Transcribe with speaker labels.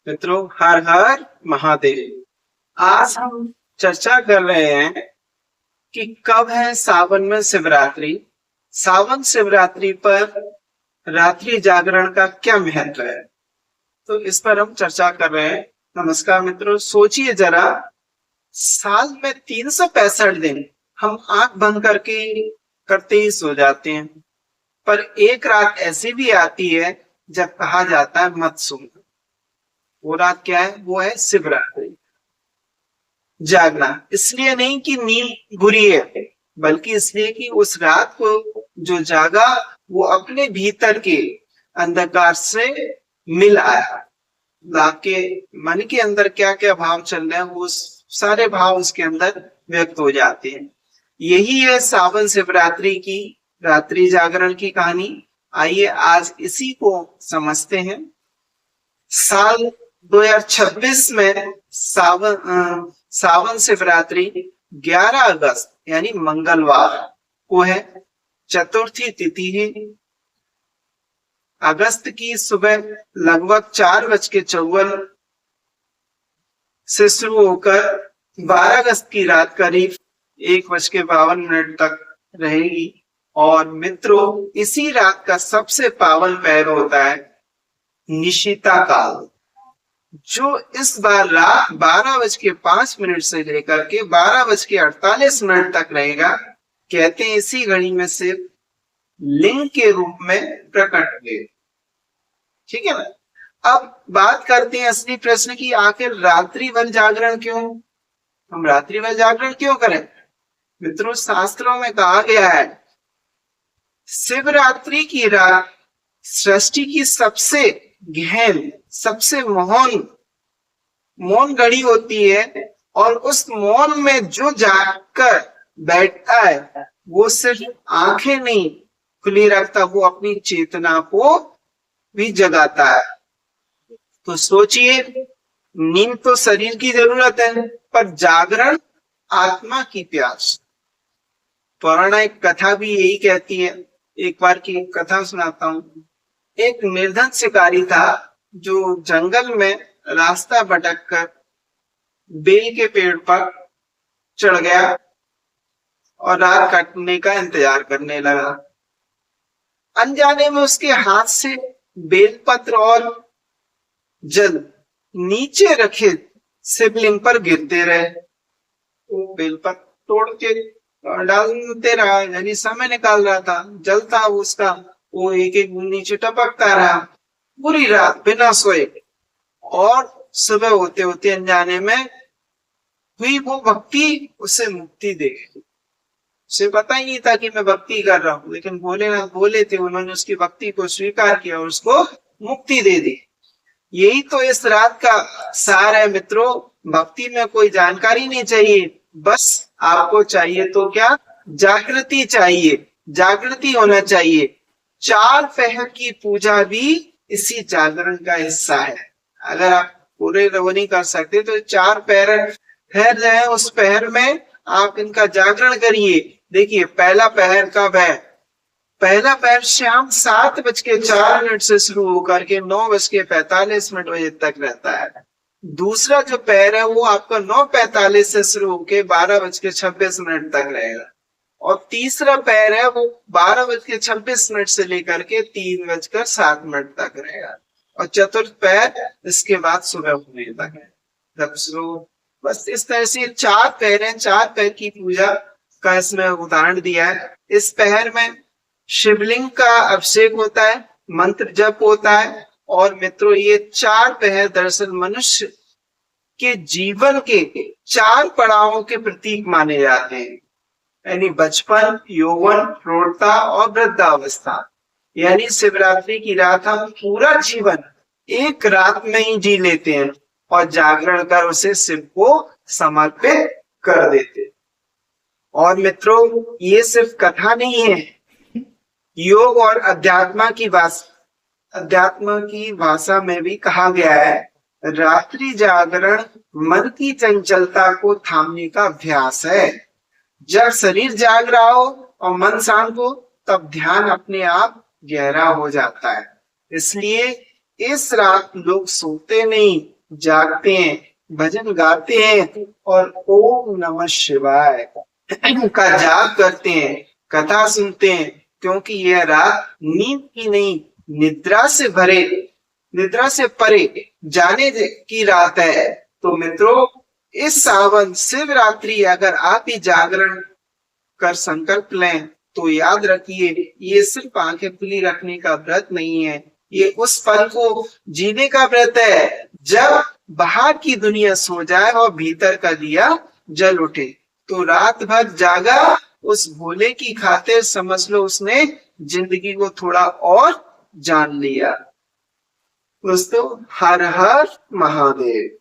Speaker 1: मित्रों, हर हर महादेव। आज हम चर्चा कर रहे हैं कि कब है सावन में शिवरात्रि। सावन शिवरात्रि पर रात्रि जागरण का क्या महत्व है, तो इस पर हम चर्चा कर रहे हैं। नमस्कार मित्रों, सोचिए जरा, साल में 365 दिन हम आंख बंद करते ही सो जाते हैं, पर एक रात ऐसी भी आती है जब कहा जाता है मत सोना। वो रात क्या है? वो है शिवरात्रि। जागना इसलिए नहीं कि नींद बुरी है, बल्कि इसलिए कि उस रात को जो जागा वो अपने भीतर के अंधकार से मिल आया। आपके मन के अंदर क्या क्या भाव चल रहे हैं, वो सारे भाव उसके अंदर व्यक्त हो जाते हैं। यही है सावन शिवरात्रि की रात्रि जागरण की कहानी। आइए आज इसी को समझते हैं। साल 2026 में सावन शिवरात्रि 11 अगस्त यानी मंगलवार को है। चतुर्थी तिथि है। अगस्त की सुबह लगभग 4:54 से शुरू होकर 12 अगस्त की रात करीब 1:52 तक रहेगी। और मित्रों, इसी रात का सबसे पावन पहर होता है निशिता काल, जो इस बार रात 12:05 से लेकर के 12:48 तक रहेगा। कहते हैं इसी घड़ी में शिव लिंग के रूप में प्रकट हुए। ठीक है ना। अब बात करते हैं असली प्रश्न की, आखिर रात्रि भर जागरण क्यों? हम रात्रि भर जागरण क्यों करें? मित्रों, शास्त्रों में कहा गया है शिवरात्रि की रात सृष्टि की सबसे गहन, सबसे मौन घड़ी होती है, और उस मौन में जो जागकर बैठता है वो सिर्फ आंखें नहीं खुली रखता, वो अपनी चेतना को भी जगाता है। तो सोचिए, नींद तो शरीर की जरूरत है, पर जागरण आत्मा की प्यास। पौराणिक कथा भी यही कहती है। एक बार की कथा सुनाता हूं। एक निर्धन शिकारी था जो जंगल में रास्ता भटक कर बेल के पेड़ पर चढ़ गया और रात कटने का इंतजार करने लगा। अनजाने में उसके हाथ से बेलपत्र और जल नीचे रखे शिवलिंग पर गिरते रहे। वो बेलपत्र तोड़ के डालते रहा, यानी समय निकाल रहा था। जल था उसका, वो एक एक नीचे टपकता रहा पूरी रात बिना सोए। और सुबह होते होते अनजाने में हुई वो भक्ति उसे मुक्ति दे गई। उसे पता ही नहीं था कि मैं भक्ति कर रहा हूं, लेकिन भोलेनाथ बोले थे, उन्होंने उसकी भक्ति को स्वीकार किया और उसको मुक्ति दे दी। यही तो इस रात का सार है मित्रों। भक्ति में कोई जानकारी नहीं चाहिए, बस आपको चाहिए तो क्या? जागृति चाहिए, जागृति होना चाहिए। 4 पहर की पूजा भी इसी जागरण का हिस्सा है। अगर आप पूरे वो नहीं कर सकते तो 4 पहर जो है उस पहर में आप इनका जागरण करिए। देखिए, पहला पहर कब है? पहला पहर शाम 7:04 से शुरू होकर के 9:45 बजे तक रहता है। दूसरा जो पहर है वो आपका 9:45 से शुरू होकर 12:26 तक रहेगा। और तीसरा पहर है वो 12:26 से लेकर के 3:07 तक रहेगा। और चतुर्थ पहर इसके बाद सुबह होने तक है। जब बस इस तरह से 4 पहर हैं। 4 पहर की पूजा का इसमें उदाहरण दिया है। इस पहर में शिवलिंग का अभिषेक होता है, मंत्र जप होता है। और मित्रों, ये 4 पहर दरअसल मनुष्य के जीवन के 4 पड़ावों के प्रतीक माने जाते हैं, यानी बचपन, यौवन, प्रौढ़ता और वृद्धावस्था। यानी शिवरात्रि की रात हम पूरा जीवन एक रात में ही जी लेते हैं और जागरण कर उसे शिव को समर्पित कर देते। और मित्रों, ये सिर्फ कथा नहीं है, योग और अध्यात्म की भाषा में भी कहा गया है, रात्रि जागरण मन की चंचलता को थामने का अभ्यास है। जब शरीर जाग रहा हो और मन शांत हो, तब ध्यान अपने आप गहरा हो जाता है। इसलिए इस रात लोग सोते नहीं, जागते हैं, भजन गाते हैं और ओम नमः शिवाय का जाप करते हैं, कथा सुनते हैं, क्योंकि यह रात नींद की नहीं, निद्रा से परे जाने की रात है। तो मित्रों, इस सावन शिवरात्रि अगर आप ही जागरण कर संकल्प लें तो याद रखिए, ये सिर्फ आंखें खुली रखने का व्रत नहीं है, ये उस पल को जीने का व्रत है जब बाहर की दुनिया सो जाए और भीतर का दिया जल उठे। तो रात भर जागा उस भोले की खातिर, समझ लो उसने जिंदगी को थोड़ा और जान लिया। दोस्तों, हर हर महादेव।